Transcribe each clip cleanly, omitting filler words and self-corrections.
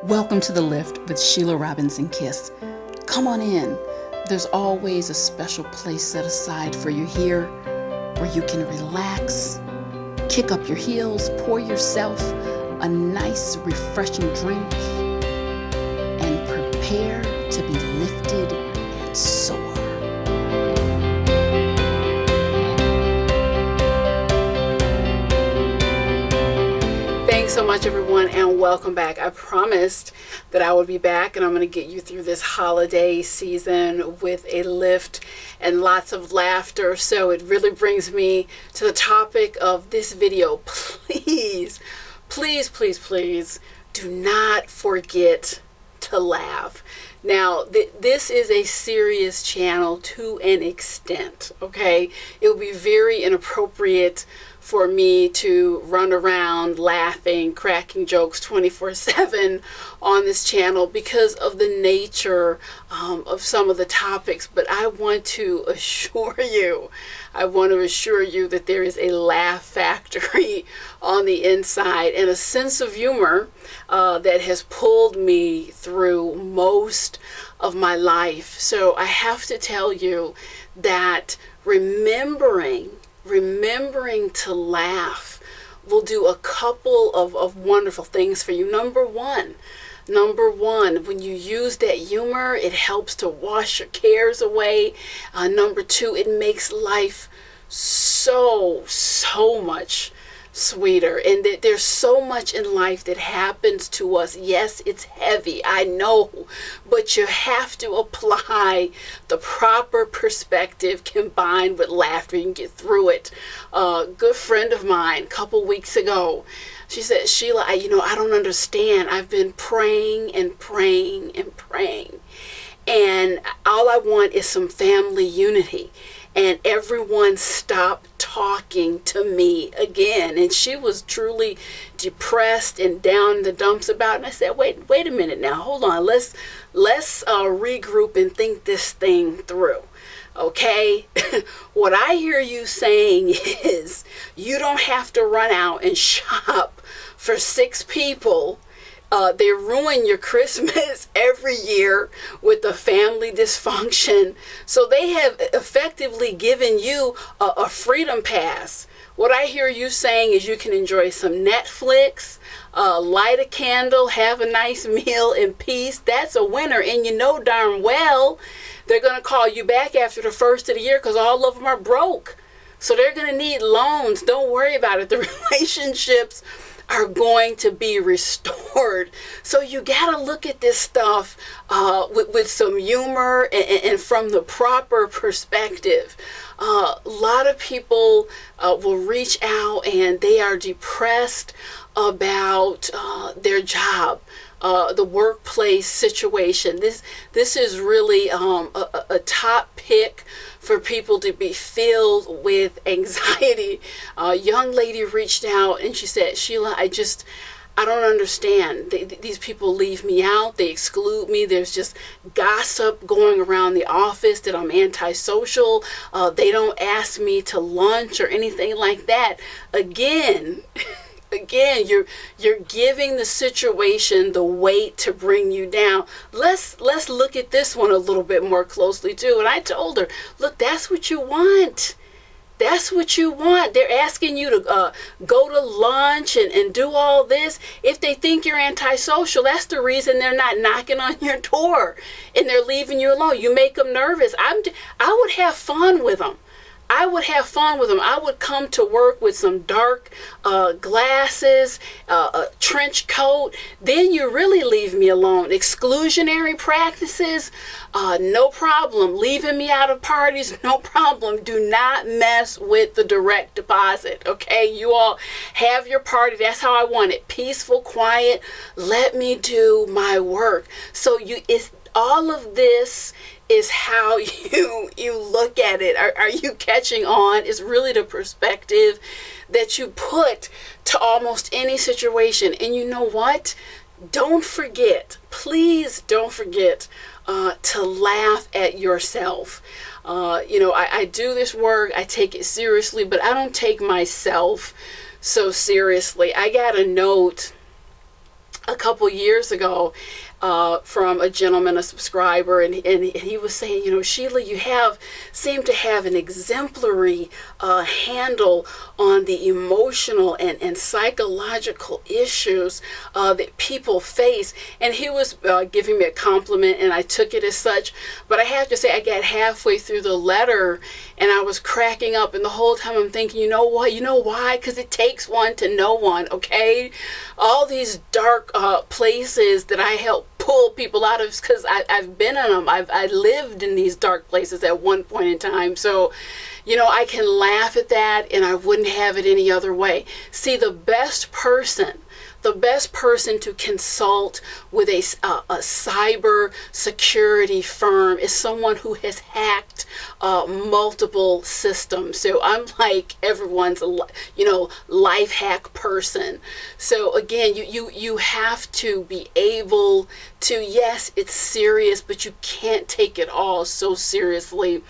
Welcome to The Lift with Sheila Robinson Kiss. Come on in. There's always a special place set aside for you here where you can relax, kick up your heels, pour yourself a nice, refreshing drink, and prepare to be lifted and soar. Thanks so much, everyone, and welcome back. I promised that I would be back, and I'm going to get you through this holiday season with a lift and lots of laughter. So it really brings me to the topic of this video. Please, please, please, please do not forget to laugh. Now, this is a serious channel to an extent, okay? It would be very inappropriate for me to run around laughing, cracking jokes 24/7 on this channel because of the nature of some of the topics. But I want to assure you that there is a laugh factory on the inside and a sense of humor that has pulled me through most of my life. So I have to tell you that remembering to laugh will do a couple of wonderful things for you. Number one, when you use that humor, it helps to wash your cares away. Number two, it makes life so much sweeter, and that there's so much in life that happens to us. Yes, it's heavy, I know, but you have to apply the proper perspective combined with laughter. You can get through it. A good friend of mine a couple weeks ago, she said, Sheila, I don't understand. I've been praying and praying and praying, and all I want is some family unity. And everyone stopped talking to me again. And she was truly depressed and down in the dumps about it. And I said, wait a minute now, hold on. Let's regroup and think this thing through. Okay? What I hear you saying is you don't have to run out and shop for 6 people. They ruin your Christmas every year with the family dysfunction. So they have effectively given you a freedom pass. What I hear you saying is you can enjoy some Netflix, light a candle, have a nice meal in peace. That's a winner. And you know darn well they're going to call you back after the first of the year because all of them are broke. So they're going to need loans. Don't worry about it. The relationships are going to be restored. So you got to look at this stuff with some humor and from the proper perspective. A lot of people will reach out and they are depressed about their job, the workplace situation. This is really a top pick for people to be filled with anxiety. A young lady reached out and she said, Sheila, I don't understand. These people leave me out. They exclude me. There's just gossip going around the office that I'm antisocial. They don't ask me to lunch or anything like that. Again, you're giving the situation the weight to bring you down. Let's look at this one a little bit more closely too. And I told her, look, that's what you want. That's what you want. They're asking you to go to lunch and do all this. If they think you're antisocial, that's the reason they're not knocking on your door and they're leaving you alone. You make them nervous. I would have fun with them. I would come to work with some dark glasses, a trench coat. Then you really leave me alone. Exclusionary practices, no problem. Leaving me out of parties, no problem. Do not mess with the direct deposit, okay? You all have your party. That's how I want it. Peaceful, quiet. Let me do my work. So all of this is how you look at it. Are you catching on? It's really the perspective that you put to almost any situation. And you know what? Don't forget, please don't forget to laugh at yourself. I do this work, I take it seriously, but I don't take myself so seriously. I got a note a couple years ago from a gentleman, a subscriber, and he was saying, Sheila, you seem to have an exemplary handle on the emotional and psychological issues that people face. And he was giving me a compliment, and I took it as such. But I have to say, I got halfway through the letter, and I was cracking up, and the whole time I'm thinking, you know what? You know why? Because it takes one to know one, okay? All these dark places that I help pull people out of, because I've been in them. I lived in these dark places at one point in time. So, I can laugh at that, and I wouldn't have it any other way. See, the best person to consult with a cyber security firm is someone who has hacked multiple systems. So I'm like everyone's, life hack person. So again, you have to be able to, yes, it's serious, but you can't take it all so seriously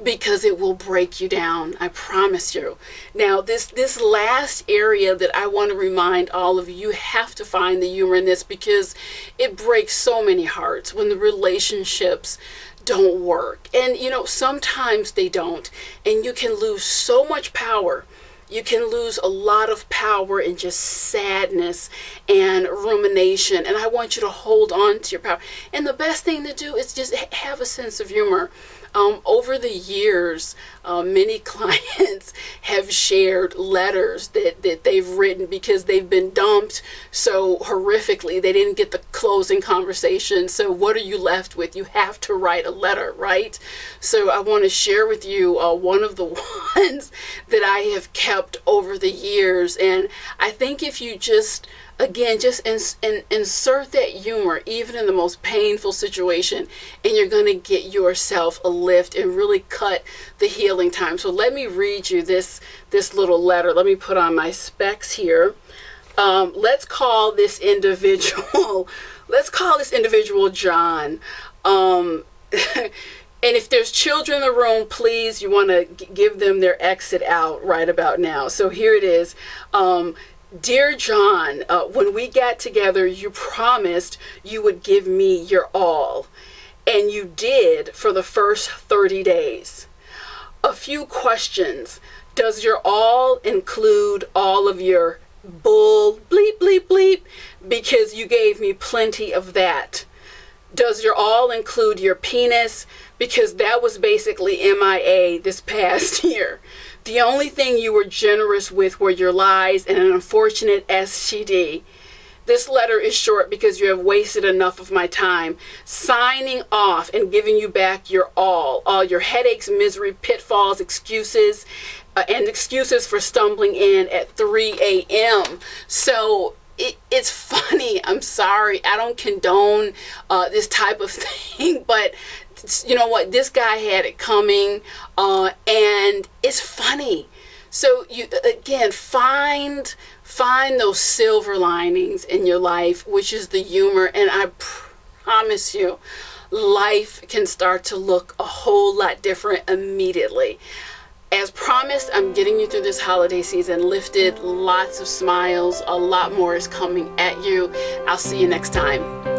because it will break you down. I promise you. Now, this last area that I want to remind all of you have to find the humor in this, because it breaks so many hearts when the relationships don't work. And, sometimes they don't. And you can lose so much power. You can lose a lot of power in just sadness and rumination. And I want you to hold on to your power. And the best thing to do is just have a sense of humor. Over the years, many clients have shared letters that they've written because they've been dumped so horrifically. They didn't get the closing conversation. So what are you left with? You have to write a letter, right? So I want to share with you one of the ones that I have kept over the years. And I think if you just insert that humor even in the most painful situation, and you're going to get yourself a lift and really cut the healing time. So let me read you this little letter. Let me put on my specs here. Let's call this individual John. And if there's children in the room, please, you want to give them their exit out right about now. So here it is. Dear John, when we got together, you promised you would give me your all, and you did for the first 30 days. A few questions. Does your all include all of your bull bleep, bleep, bleep? Because you gave me plenty of that. Does your all include your penis? Because that was basically MIA this past year. The only thing you were generous with were your lies and an unfortunate STD. This letter is short because you have wasted enough of my time. Signing off and giving you back your all your headaches, misery, pitfalls, excuses, and excuses for stumbling in at 3 a.m. So it's funny. I'm sorry. I don't condone this type of thing, but you know what? This guy had it coming, and it's funny. So you again find those silver linings in your life, which is the humor, and I promise you, life can start to look a whole lot different immediately. As promised, I'm getting you through this holiday season lifted, lots of smiles, a lot more is coming at you. I'll see you next time.